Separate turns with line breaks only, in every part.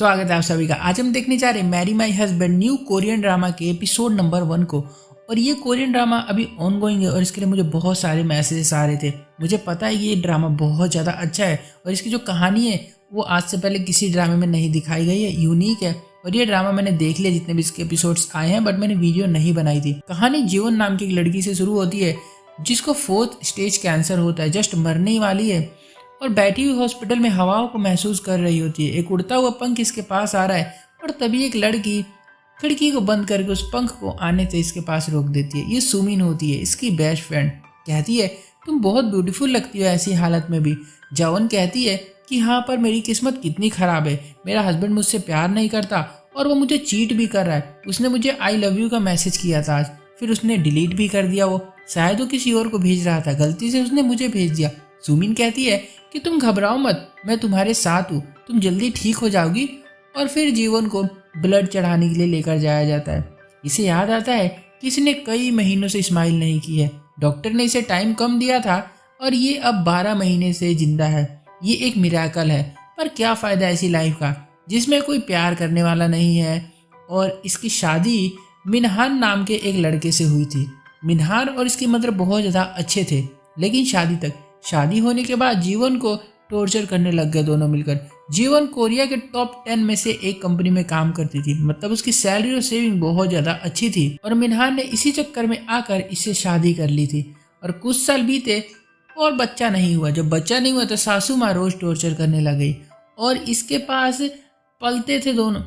स्वागत है आप सभी का। आज हम देखने जा रहे हैं marry my husband new Korean drama के एपिसोड नंबर 1 को। और ये कोरियन ड्रामा अभी ऑन गोइंग है और इसके लिए मुझे बहुत सारे मैसेजेस आ रहे थे। मुझे पता है ये ड्रामा बहुत ज़्यादा अच्छा है और इसकी जो कहानी है वो आज से पहले किसी ड्रामे में नहीं दिखाई गई है, यूनिक है। और ये ड्रामा मैंने देख लिया जितने भी इसके एपिसोड्स आए हैं, बट मैंने वीडियो नहीं बनाई थी। कहानी जीवन नाम की एक लड़की से शुरू होती है जिसको 4th स्टेज कैंसर होता है, जस्ट मरने ही वाली है और बैठी हुई हॉस्पिटल में हवाओं को महसूस कर रही होती है। एक उड़ता हुआ पंख इसके पास आ रहा है और तभी एक लड़की खिड़की को बंद करके उस पंख को आने से इसके पास रोक देती है। ये सुमिन होती है, इसकी बेस्ट फ्रेंड। कहती है तुम बहुत ब्यूटीफुल लगती हो ऐसी हालत में भी। जवन कहती है कि हाँ, पर मेरी किस्मत कितनी खराब है, मेरा हस्बैंड मुझसे प्यार नहीं करता और वो मुझे चीट भी कर रहा है। उसने मुझे आई लव यू का मैसेज किया था आज, फिर उसने डिलीट भी कर दिया। वो शायद वो किसी और को भेज रहा था, गलती से उसने मुझे भेज दिया। सुमिन कहती है कि तुम घबराओ मत, मैं तुम्हारे साथ हूँ, तुम जल्दी ठीक हो जाओगी। और फिर जीवन को ब्लड चढ़ाने के लिए लेकर जाया जाता है। इसे याद आता है कि इसने कई महीनों से स्माइल नहीं की है। डॉक्टर ने इसे टाइम कम दिया था और ये अब 12 महीने से जिंदा है। ये एक मिरेकल है, पर क्या फ़ायदा ऐसी लाइफ का जिसमें कोई प्यार करने वाला नहीं है। और इसकी शादी मिनहान नाम के एक लड़के से हुई थी। मिनहान और इसकी मदर बहुत ज़्यादा अच्छे थे, लेकिन शादी होने के बाद जीवन को टॉर्चर करने लग गए दोनों मिलकर। जीवन कोरिया के टॉप 10 में से एक कंपनी में काम करती थी, मतलब उसकी सैलरी और सेविंग बहुत ज़्यादा अच्छी थी। और मिनहान ने इसी चक्कर में आकर इससे शादी कर ली थी। और कुछ साल बीते और बच्चा नहीं हुआ। जब बच्चा नहीं हुआ तो सासू माँ रोज टॉर्चर करने लग गई और इसके पास पलते थे दोनों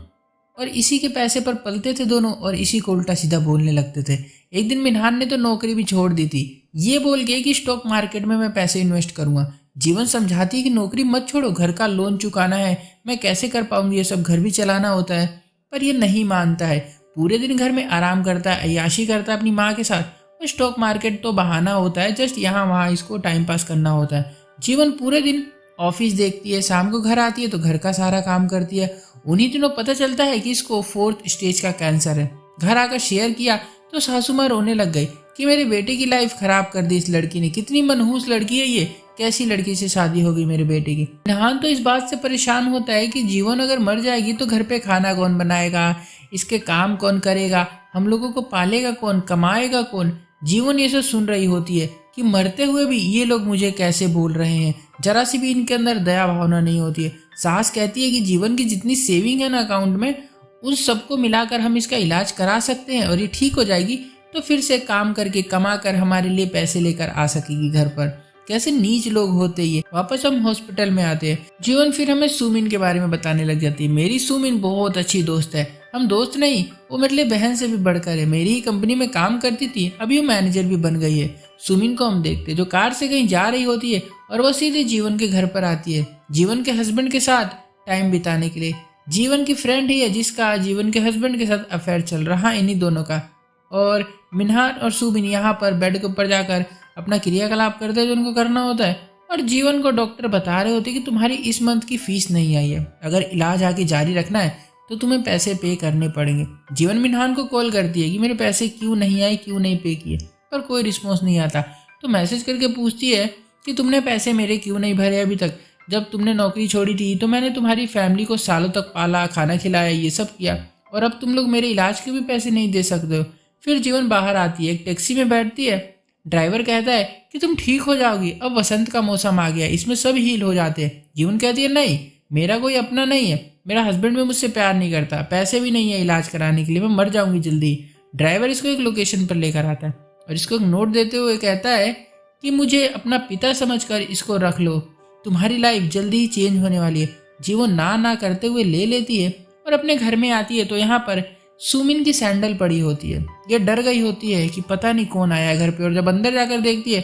और इसी के पैसे पर पलते थे दोनों और इसी को उल्टा सीधा बोलने लगते थे। एक दिन मिनहान ने तो नौकरी भी छोड़ दी थी, ये बोल के कि स्टॉक मार्केट में मैं पैसे इन्वेस्ट करूंगा। जीवन समझाती है कि नौकरी मत छोड़ो, घर का लोन चुकाना है, मैं कैसे कर पाऊंगी, ये सब घर भी चलाना होता है। पर ये नहीं मानता है, पूरे दिन घर में आराम करता है, अय्याशी करता है अपनी माँ के साथ। और स्टॉक मार्केट तो बहाना होता है, जस्ट यहाँ वहाँ इसको टाइम पास करना होता है। जीवन पूरे दिन ऑफिस देखती है, शाम को घर आती है तो घर का सारा काम करती है। उन्हीं दिनों पता चलता है कि इसको 4th स्टेज का कैंसर है। घर आकर शेयर किया तो सासू माँ रोने लग गई कि मेरे बेटे की लाइफ खराब कर दी इस लड़की ने, कितनी मनहूस लड़की है ये, कैसी लड़की से शादी हो गई मेरे बेटे की। नहान तो इस बात से परेशान होता है कि जीवन अगर मर जाएगी तो घर पे खाना कौन बनाएगा, इसके काम कौन करेगा, हम लोगों को पालेगा कौन, कमाएगा कौन। जीवन ये सब सुन रही होती है कि मरते हुए भी ये लोग मुझे कैसे बोल रहे हैं, जरा सी भी इनके अंदर दया भावना नहीं होती है। सास कहती है कि जीवन की जितनी सेविंग है ना अकाउंट में, उन सबको मिलाकर हम इसका इलाज करा सकते हैं और ये ठीक हो जाएगी तो फिर से काम करके कमा कर हमारे लिए पैसे लेकर आ सकेगी घर पर। कैसे नीच लोग होते ये। वापस हम हॉस्पिटल में आते हैं। जीवन फिर हमें सुमिन के बारे में बताने लग जाती है। मेरी सुमिन बहुत अच्छी दोस्त है, हम दोस्त नहीं, वो मेरे लिए बहन से भी बढ़कर है। मेरी ही कंपनी में काम करती थी, अभी वो मैनेजर भी बन गई है। सुमिन को हम देखते जो कार से कहीं जा रही होती है और वो सीधे जीवन के घर पर आती है, जीवन के हस्बैंड के साथ टाइम बिताने के लिए। जीवन की फ्रेंड ही है जिसका जीवन के हस्बैंड के साथ अफेयर चल रहा है इन्हीं दोनों का। और मिनहान और सुमिन यहाँ पर बेड के ऊपर जाकर अपना क्रियाकलाप करते हैं जो उनको करना होता है। और जीवन को डॉक्टर बता रहे होते कि तुम्हारी इस मंथ की फीस नहीं आई है, अगर इलाज आगे जारी रखना है तो तुम्हें पैसे पे करने पड़ेंगे। जीवन मिनहान को कॉल करती है कि मेरे पैसे क्यों नहीं आए, क्यों नहीं पे किए, पर कोई रिस्पॉन्स नहीं आता। तो मैसेज करके पूछती है कि तुमने पैसे मेरे क्यों नहीं भरे अभी तक, जब तुमने नौकरी छोड़ी थी तो मैंने तुम्हारी फैमिली को सालों तक पाला, खाना खिलाया, ये सब किया, और अब तुम लोग मेरे इलाज के भी पैसे नहीं दे सकते हो। फिर जीवन बाहर आती है, एक टैक्सी में बैठती है। ड्राइवर कहता है कि तुम ठीक हो जाओगी, अब वसंत का मौसम आ गया, इसमें सब हील हो जाते हैं। जीवन कहती है नहीं, मेरा कोई अपना नहीं है, मेरा हस्बैंड भी मुझसे प्यार नहीं करता, पैसे भी नहीं है इलाज कराने के लिए, मैं मर जाऊंगी जल्दी। ड्राइवर इसको एक लोकेशन पर लेकर आता है और इसको एक नोट देते हुए कहता है कि मुझे अपना पिता समझकर इसको रख लो, तुम्हारी लाइफ जल्दी ही चेंज होने वाली है। जीवन ना करते हुए ले लेती है और अपने घर में आती है तो यहाँ पर सुमिन की सैंडल पड़ी होती है। ये डर गई होती है कि पता नहीं कौन आया है घर पे, और जब अंदर जाकर देखती है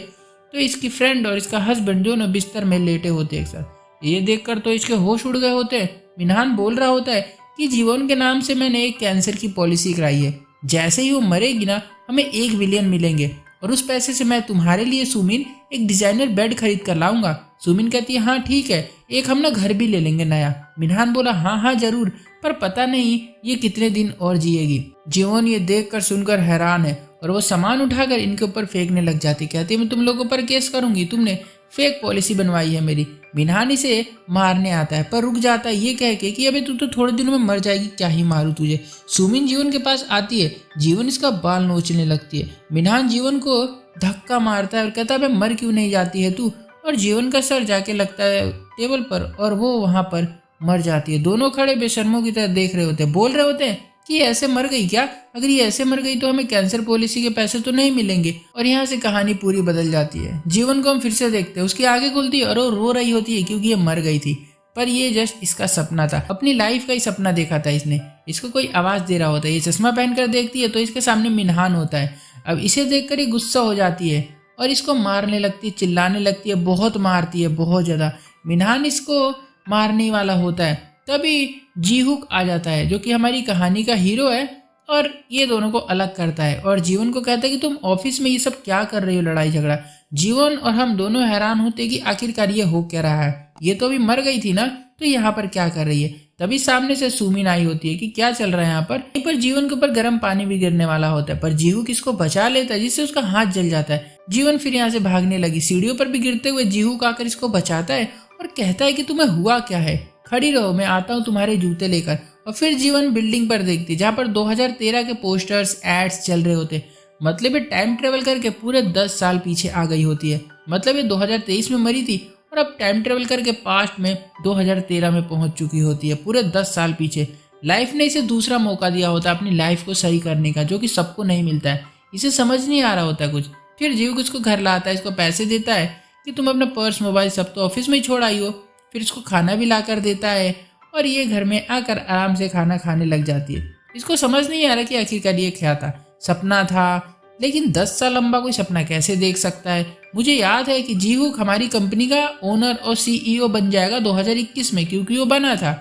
तो इसकी फ्रेंड और इसका हस्बैंड दोनों बिस्तर में लेटे होते एक साथ। ये देखकर तो इसके होश उड़ गए होते हैं। मिनहान बोल रहा होता है कि जीवन के नाम से मैंने एक कैंसर की पॉलिसी कराई है, जैसे ही वो मरेगी ना हमें 1 बिलियन मिलेंगे और उस पैसे से मैं तुम्हारे लिए सुमिन एक डिजाइनर बेड खरीद कर लाऊंगा। सुमिन कहती है हाँ ठीक है, एक हम ना घर भी ले लेंगे नया। मिनहान बोला हाँ जरूर, पर पता नहीं ये कितने दिन और जिएगी। जीवन ये देखकर सुनकर हैरान है और वो सामान उठाकर इनके ऊपर फेंकने लग जाती। कहती है मैं तुम लोगों पर केस करूंगी, तुमने फेक पॉलिसी बनवाई है मेरी। मिनहान इसे मारने आता है पर रुक जाता है ये कह के कि अबे तू तो थोड़े दिनों में मर जाएगी, क्या ही मारूं तुझे। सुमिन जीवन के पास आती है, जीवन इसका बाल नोचने लगती है। मिनहान जीवन को धक्का मारता है और कहता है अबे मर क्यों नहीं जाती है तू, और जीवन का सर जाके लगता है टेबल पर और वो वहां पर मर जाती है। दोनों खड़े बेशर्मों की तरह देख रहे होते हैं, बोल रहे होते हैं कि ये ऐसे मर गई क्या, अगर ये ऐसे मर गई तो हमें कैंसर पॉलिसी के पैसे तो नहीं मिलेंगे। और यहाँ से कहानी पूरी बदल जाती है। जीवन को हम फिर से देखते हैं, उसकी आंखें खुलती है और वो रो रही होती है क्योंकि ये मर गई थी, पर ये जस्ट इसका सपना था, अपनी लाइफ का ही सपना देखा था इसने। इसको कोई आवाज दे रहा होता है, ये चश्मा पहनकर देखती है तो इसके सामने मिनहान होता है। अब इसे देखकर ये गुस्सा हो जाती है और इसको मारने लगती है, चिल्लाने लगती है, बहुत मारती है, बहुत ज्यादा। मिनहान इसको मारने वाला होता है, तभी जीहुक आ जाता है जो कि हमारी कहानी का हीरो है और ये दोनों को अलग करता है और जीवन को कहता है कि तुम ऑफिस में ये सब क्या कर रही हो, लड़ाई झगड़ा। जीवन और हम दोनों हैरान होते कि आखिरकार ये हो क्या रहा है, ये तो अभी मर गई थी ना, तो यहाँ पर क्या कर रही है। तभी सामने से सुमिन आई होती है कि क्या चल रहा है यहाँ पर। यहीं पर जीवन के ऊपर गर्म पानी भी गिरने वाला होता है पर जीहुक इसको बचा लेता है जिससे उसका हाथ जल जाता है। जीवन फिर यहाँ से भागने लगी, सीढ़ियों पर भी गिरते हुए जीहुक आकर इसको बचाता है और कहता है कि तुम्हें हुआ क्या है, खड़ी रहो, मैं आता हूँ तुम्हारे जूते लेकर। और फिर जीवन बिल्डिंग पर देखती जहाँ पर 2013 के पोस्टर्स एड्स चल रहे होते, मतलब ये टाइम ट्रेवल करके पूरे 10 साल पीछे आ गई होती है। मतलब ये 2023 में मरी थी और अब टाइम ट्रेवल करके पास्ट में 2013 में पहुंच चुकी होती है, पूरे 10 साल पीछे। लाइफ ने इसे दूसरा मौका दिया होता अपनी लाइफ को सही करने का, जो कि सबको नहीं मिलता है। इसे समझ नहीं आ रहा होता कुछ। फिर जीव इसको घर लाता है, इसको पैसे देता है कि तुम अपना पर्स मोबाइल सब तो ऑफिस में ही छोड़ आई हो। फिर इसको खाना भी ला कर देता है और ये घर में आकर आराम से खाना खाने लग जाती है। इसको समझ नहीं आ रहा कि आखिरकार ये क्या था, सपना था, लेकिन 10 साल लंबा कोई सपना कैसे देख सकता है। मुझे याद है कि जीहुक हमारी कंपनी का ओनर और सीईओ बन जाएगा 2021 में, क्योंकि वो बना था,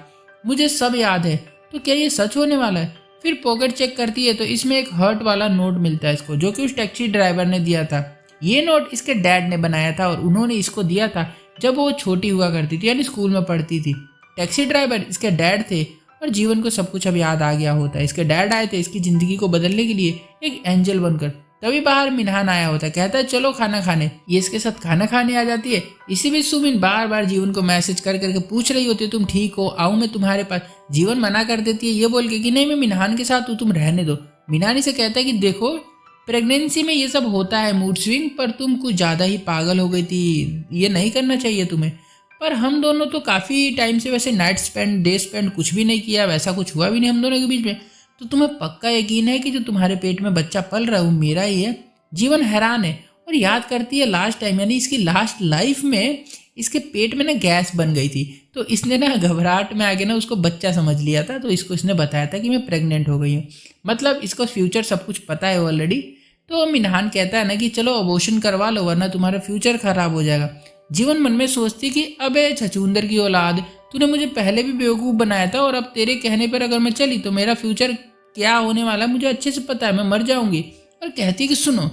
मुझे सब याद है। तो क्या ये सच होने वाला है। फिर पॉकेट चेक करती है तो इसमें एक हर्ट वाला नोट मिलता है इसको, जो कि उस टैक्सी ड्राइवर ने दिया था। ये नोट इसके डैड ने बनाया था और उन्होंने इसको दिया था जब वो छोटी हुआ करती थी, यानी स्कूल में पढ़ती थी। टैक्सी ड्राइवर इसके डैड थे और जीवन को सब कुछ अब याद आ गया होता है। इसके डैड आए थे इसकी जिंदगी को बदलने के लिए एक एंजल बनकर। तभी बाहर मिनहान आया होता है, कहता है चलो खाना खाने। ये इसके साथ खाना खाने आ जाती है। इसी बीच सुमिन बार बार जीवन को मैसेज कर करके पूछ रही होती है तुम ठीक हो, आऊं मैं तुम्हारे पास। जीवन मना कर देती है ये बोल के कि नहीं मैं मिनहान के साथ हूँ, तुम रहने दो। मिनहान इसे कहता है कि देखो प्रेगनेंसी में ये सब होता है, मूड स्विंग, पर तुम कुछ ज़्यादा ही पागल हो गई थी, ये नहीं करना चाहिए तुम्हें। पर हम दोनों तो काफ़ी टाइम से वैसे नाइट स्पेंड डे स्पेंड कुछ भी नहीं किया, वैसा कुछ हुआ भी नहीं हम दोनों के बीच में, तो तुम्हें पक्का यकीन है कि जो तुम्हारे पेट में बच्चा पल रहा है वो मेरा ही है। जीवन हैरान है और याद करती है लास्ट टाइम, यानी इसकी लास्ट लाइफ में इसके पेट में ना गैस बन गई थी, तो इसने ना घबराहट में आके ना उसको बच्चा समझ लिया था, तो इसको इसने बताया था कि मैं प्रेग्नेंट हो गई हूँ। मतलब इसको फ्यूचर सब कुछ पता है ऑलरेडी। तो मिनहान कहता है ना कि चलो अबॉर्शन करवा लो वरना तुम्हारा फ्यूचर खराब हो जाएगा। जीवन मन में सोचती कि अबे छछूंदर की औलाद, तूने मुझे पहले भी बेवकूफ़ बनाया था और अब तेरे कहने पर अगर मैं चली तो मेरा फ्यूचर क्या होने वाला मुझे अच्छे से पता है, मैं मर जाऊंगी। और कहती है कि सुनो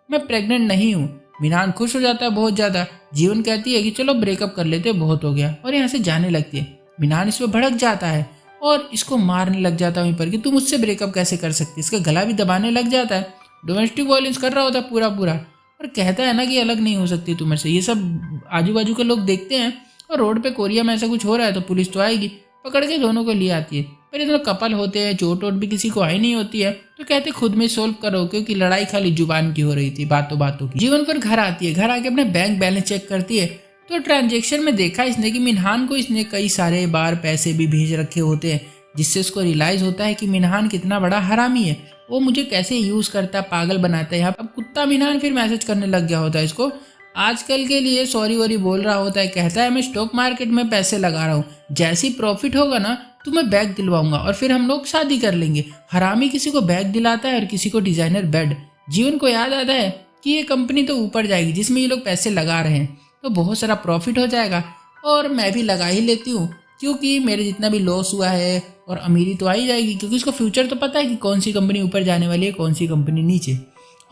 मैं प्रेग्नेंट नहीं हूँ। मिनहान खुश हो जाता है बहुत ज़्यादा। जीवन कहती है कि चलो ब्रेकअप कर लेते, बहुत हो गया, और यहाँ से जाने लगती है। मिनहान इस पर भड़क जाता है और इसको मारने लग जाता है वहीं पर कि तुम मुझसे ब्रेकअप कैसे कर सकती। इसका गला भी दबाने लग जाता है, डोमेस्टिक वायलेंस कर रहा होता है पूरा पूरा, और कहता है ना कि अलग नहीं हो सकती तुम्हें से। ये सब आजू बाजू के लोग देखते हैं और रोड पे कोरिया में ऐसा कुछ हो रहा है तो पुलिस तो आएगी, पकड़ के दोनों को ले आती है। पर ये दोनों कपल होते हैं, चोट वोट भी किसी को आई नहीं होती है, तो कहते खुद में सोल्व करो, क्योंकि लड़ाई खाली जुबान की हो रही थी, बातों बातों की। जीवन पर घर आती है, घर आके अपने बैंक बैलेंस चेक करती है तो ट्रांजेक्शन में देखा इसने कि मिनहान को इसने कई सारे बार पैसे भी भेज रखे होते हैं, जिससे उसको रियलाइज होता है कि मिनहान कितना बड़ा हरामी है, वो मुझे कैसे यूज करता है, पागल बनाता है। यहाँ अब कुत्ता मिनहान फिर मैसेज करने लग गया होता है इसको, आजकल के लिए सॉरी वॉरी बोल रहा होता है। कहता है मैं स्टॉक मार्केट में पैसे लगा रहा हूँ, जैसी प्रॉफिट होगा ना तुम्हें बैग दिलवाऊंगा और फिर हम लोग शादी कर लेंगे। हरामी किसी को बैग दिलाता है और किसी को डिजाइनर बेड। जीवन को याद आता है कि ये कंपनी तो ऊपर जाएगी जिसमें ये लोग पैसे लगा रहे हैं, तो बहुत सारा प्रॉफिट हो जाएगा और मैं भी लगा ही लेती हूँ, क्योंकि मेरे जितना भी लॉस हुआ है और अमीरी तो आ ही जाएगी, क्योंकि इसको फ्यूचर तो पता है कि कौन सी कंपनी ऊपर जाने वाली है, कौन सी कंपनी नीचे।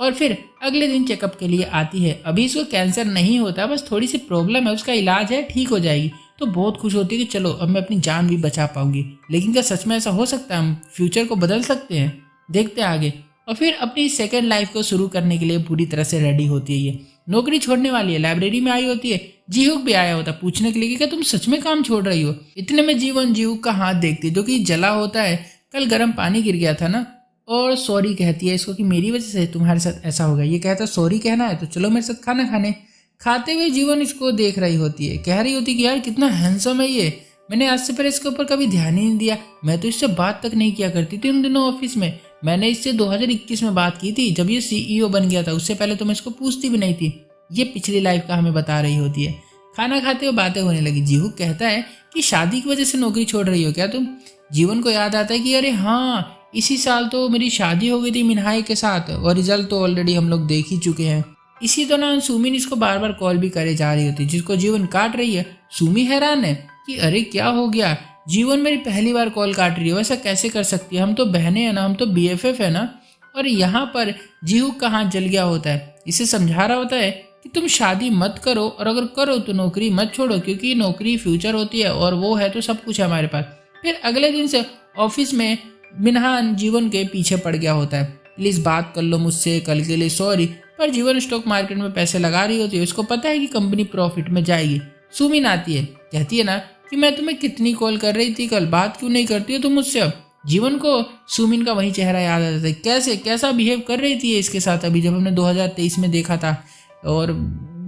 और फिर अगले दिन चेकअप के लिए आती है। अभी इसको कैंसर नहीं होता, बस थोड़ी सी प्रॉब्लम है, उसका इलाज है, ठीक हो जाएगी। तो बहुत खुश होती है कि चलो अब मैं अपनी जान भी बचा पाऊंगी। लेकिन क्या सच में ऐसा हो सकता है? हम फ्यूचर को बदल सकते हैं? देखते हैं आगे। और फिर अपनी सेकेंड लाइफ को शुरू करने के लिए पूरी तरह से रेडी होती है ये। नौकरी छोड़ने वाली है, लाइब्रेरी में आई होती है। जीहुक भी आया होता पूछने के लिए कि क्या तुम सच में काम छोड़ रही हो। इतने में जीवन जीहुक का हाथ देखती है जो कि जला होता है, कल गर्म पानी गिर गया था ना, और सॉरी कहती है इसको कि मेरी वजह से तुम्हारे साथ ऐसा हो गया। ये कहता है सॉरी कहना है तो चलो मेरे साथ खाना खाने। खाते हुए जीवन इसको देख रही होती है, कह रही होती कि यार कितना हैंडसम है ये, मैंने आज से पहले इसके ऊपर कभी ध्यान ही नहीं दिया। मैं तो इससे बात तक नहीं किया करती थी उन दिनों ऑफिस में। मैंने इससे 2021 में बात की थी जब ये सीईओ बन गया था, उससे पहले तो मैं इसको पूछती भी नहीं थी। ये पिछली लाइफ का हमें बता रही होती है। खाना खाते हुए बातें होने लगी। जीहुक कहता है कि शादी की वजह से नौकरी छोड़ रही हो क्या तुम। जीवन को याद आता है कि अरे हाँ, इसी साल तो मेरी शादी हो गई थी मिनहाई के साथ और रिजल्ट तो ऑलरेडी हम लोग देख ही चुके हैं। इसी दौरान सुमिन इसको बार बार कॉल भी करे जा रही होती जिसको जीवन काट रही है। सुमी हैरान है कि अरे क्या हो गया, जीवन मेरी पहली बार कॉल काट रही है, वैसा कैसे कर सकती है, हम तो बहनें हैं ना, हम तो BFF है ना। और यहाँ पर जीहुक का हाथ जल गया होता है, इसे समझा रहा होता है कि तुम शादी मत करो और अगर करो तो नौकरी मत छोड़ो, क्योंकि नौकरी फ्यूचर होती है और वो है तो सब कुछ है हमारे पास। फिर अगले दिन से ऑफिस में मिनहान जीवन के पीछे पड़ गया होता है, प्लीज बात कर लो मुझसे, कल के लिए सॉरी। पर जीवन स्टॉक मार्केट में पैसे लगा रही होती है, उसको पता है कि कंपनी प्रॉफिट में जाएगी। सुमिन आती है, कहती है ना कि मैं तुम्हें कितनी कॉल कर रही थी कल, बात क्यों नहीं करती हो तुम मुझसे अब। जीवन को सुमिन का वही चेहरा याद आ जाता है, कैसा बिहेव कर रही थी इसके साथ अभी जब हमने 2023 में देखा था, और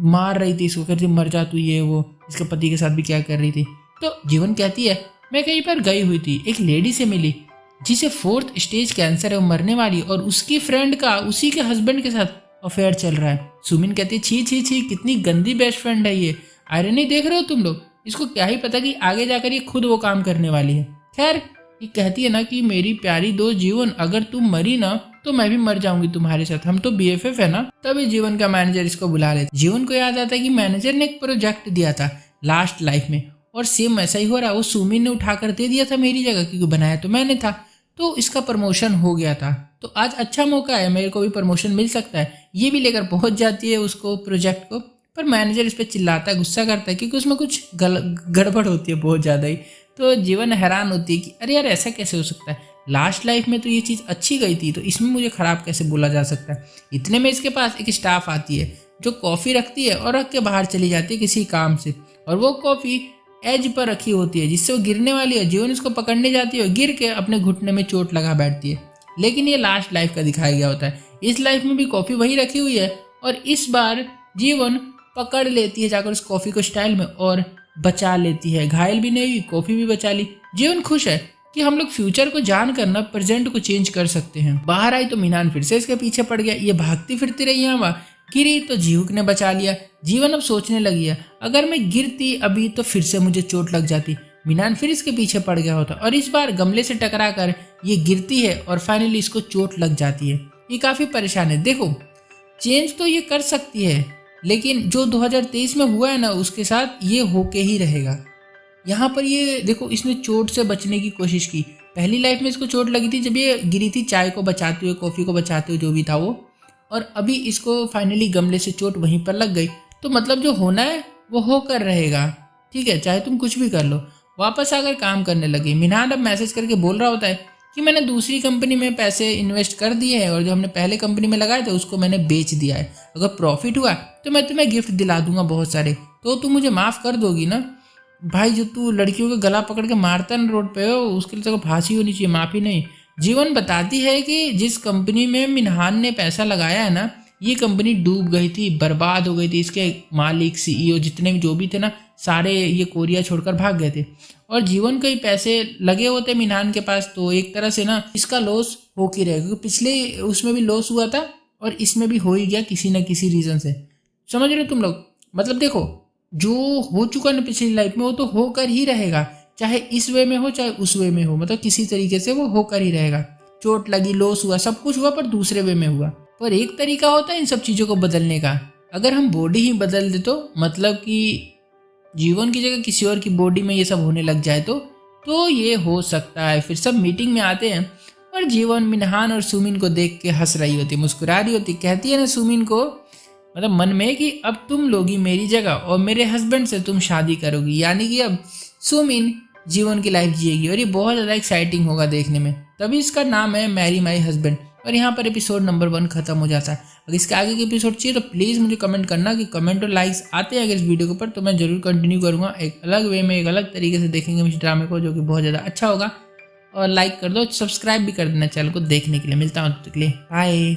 मार रही थी इसको, कहती मर जा तू, ये वो इसके पति के साथ भी क्या कर रही थी। तो जीवन कहती है मैं कहीं पर गई हुई थी, एक लेडी से मिली जिसे 4th स्टेज कैंसर है, वो मरने वाली, और उसकी फ्रेंड का उसी के हस्बैंड के साथ अफेयर चल रहा है। सुमिन कहती है छी छी छी, कितनी गंदी बेस्ट फ्रेंड है ये, आयरनी देख रहे हो तुम लोग, इसको क्या ही पता कि आगे जाकर ये खुद वो काम करने वाली है। खैर ये कहती है ना कि मेरी प्यारी दोस्त जीवन, अगर तुम मरी ना तो मैं भी मर जाऊंगी तुम्हारे साथ, हम तो BFF है ना। तभी जीवन का मैनेजर इसको बुला लेता। जीवन को याद आता है कि मैनेजर ने एक प्रोजेक्ट दिया था लास्ट लाइफ में, और सेम ऐसा ही हो रहा है, वो सुमिन ने उठाकर दे दिया था मेरी जगह, क्योंकि बनाया तो मैंने था, तो इसका प्रमोशन हो गया था। तो आज अच्छा मौका है, मेरे को भी प्रमोशन मिल सकता है। ये भी लेकर पहुंच जाती है उसको प्रोजेक्ट को, पर मैनेजर इस पर चिल्लाता है, गुस्सा करता है, क्योंकि उसमें कुछ गड़बड़ होती है बहुत ज़्यादा ही। तो जीवन हैरान होती है कि अरे यार ऐसा कैसे हो सकता है, लास्ट लाइफ में तो ये चीज़ अच्छी गई थी, तो इसमें मुझे ख़राब कैसे बोला जा सकता है। इतने में इसके पास एक स्टाफ आती है जो कॉफ़ी रखती है और रख के बाहर चली जाती है किसी काम से, और वो कॉफ़ी एज पर रखी होती है जिससे वो गिरने वाली है। जीवन उसको पकड़ने जाती है, गिर के अपने घुटने में चोट लगा बैठती है। लेकिन ये लास्ट लाइफ का दिखाया गया होता है, इस लाइफ में भी कॉफ़ी वही रखी हुई है, और इस बार जीवन पकड़ लेती है जाकर उस कॉफ़ी को स्टाइल में और बचा लेती है। घायल भी नहीं हुई, कॉफ़ी भी बचा ली। जीवन खुश है कि हम लोग फ्यूचर को जान कर ना प्रेजेंट को चेंज कर सकते हैं। बाहर आई तो मिनान फिर से इसके पीछे पड़ गया, ये भागती फिरती रही यहाँ वहाँ, गिरी तो जीहुक ने बचा लिया। जीवन अब सोचने लगी है अगर मैं गिरती अभी तो फिर से मुझे चोट लग जाती। मिनान फिर इसके पीछे पड़ गया होता और इस बार गमले से टकरा कर ये गिरती है और फाइनली इसको चोट लग जाती है। ये काफ़ी परेशान है। देखो चेंज तो ये कर सकती है, लेकिन जो 2023 में हुआ है ना उसके साथ ये होके ही रहेगा। यहाँ पर ये देखो इसने चोट से बचने की कोशिश की। पहली लाइफ में इसको चोट लगी थी जब ये गिरी थी चाय को बचाते हुए, कॉफ़ी को बचाते हुए, जो भी था वो, और अभी इसको फाइनली गमले से चोट वहीं पर लग गई। तो मतलब जो होना है वो होकर रहेगा, ठीक है, चाहे तुम कुछ भी कर लो। वापस आकर काम करने लगी। मिनान अब मैसेज करके बोल रहा होता है कि मैंने दूसरी कंपनी में पैसे इन्वेस्ट कर दिए हैं और जो हमने पहले कंपनी में लगाए थे उसको मैंने बेच दिया है। अगर प्रॉफिट हुआ तो मैं तुम्हें गिफ्ट दिला दूंगा बहुत सारे, तो तुम मुझे माफ़ कर दोगी ना। भाई जो तू लड़कियों का गला पकड़ के मारता है ना रोड पे, हो उसके लिए तो फांसी होनी चाहिए, माफ़ी नहीं। जीवन बताती है कि जिस कंपनी में मिनहान ने पैसा लगाया है ना, ये कंपनी डूब गई थी, बर्बाद हो गई थी। इसके मालिक, CEO जितने भी जो भी थे ना, सारे ये कोरिया छोड़कर भाग गए थे और जीवन के ही पैसे लगे होते मिनहान के पास। तो एक तरह से ना इसका लॉस हो ही रहेगा, क्योंकि पिछले उसमें भी लॉस हुआ था और इसमें भी हो ही गया किसी न किसी रीज़न से। समझ रहे हो तुम लोग? मतलब देखो जो हो चुका ना पिछली लाइफ में वो तो होकर ही रहेगा, चाहे इस वे में हो चाहे उस वे में हो, मतलब किसी तरीके से वो होकर ही रहेगा। चोट लगी, लॉस हुआ, सब कुछ हुआ, पर दूसरे वे में हुआ। पर एक तरीका होता है इन सब चीज़ों को बदलने का। अगर हम बॉडी ही बदल दे तो, मतलब कि जीवन की जगह किसी और की बॉडी में ये सब होने लग जाए तो ये हो सकता है। फिर सब मीटिंग में आते हैं और जीवन मिनहान और सुमिन को देख के हंस रही होती, मुस्कुरा रही होती। कहती है ना सुमिन को, मतलब मन में, कि अब तुम लोगी मेरी जगह और मेरे हस्बैंड से तुम शादी करोगी, यानी कि अब सुमिन जीवन की लाइफ जिएगी और ये बहुत ज़्यादा एक्साइटिंग होगा देखने में। तभी इसका नाम है मैरी माई हस्बैंड। और यहाँ पर एपिसोड नंबर 1 खत्म हो जाता है। अगर इसके आगे के एपिसोड चाहिए तो प्लीज़ मुझे कमेंट करना कि कमेंट और लाइक्स आते हैं अगर इस वीडियो के ऊपर तो मैं जरूर कंटिन्यू करूँगा एक अलग वे में, एक अलग तरीके से देखेंगे हम इस ड्रामे को, जो कि बहुत ज़्यादा अच्छा होगा। और लाइक कर दो, सब्सक्राइब भी कर देना चैनल को देखने के लिए। मिलता हूँ तब तक के लिए, बाय।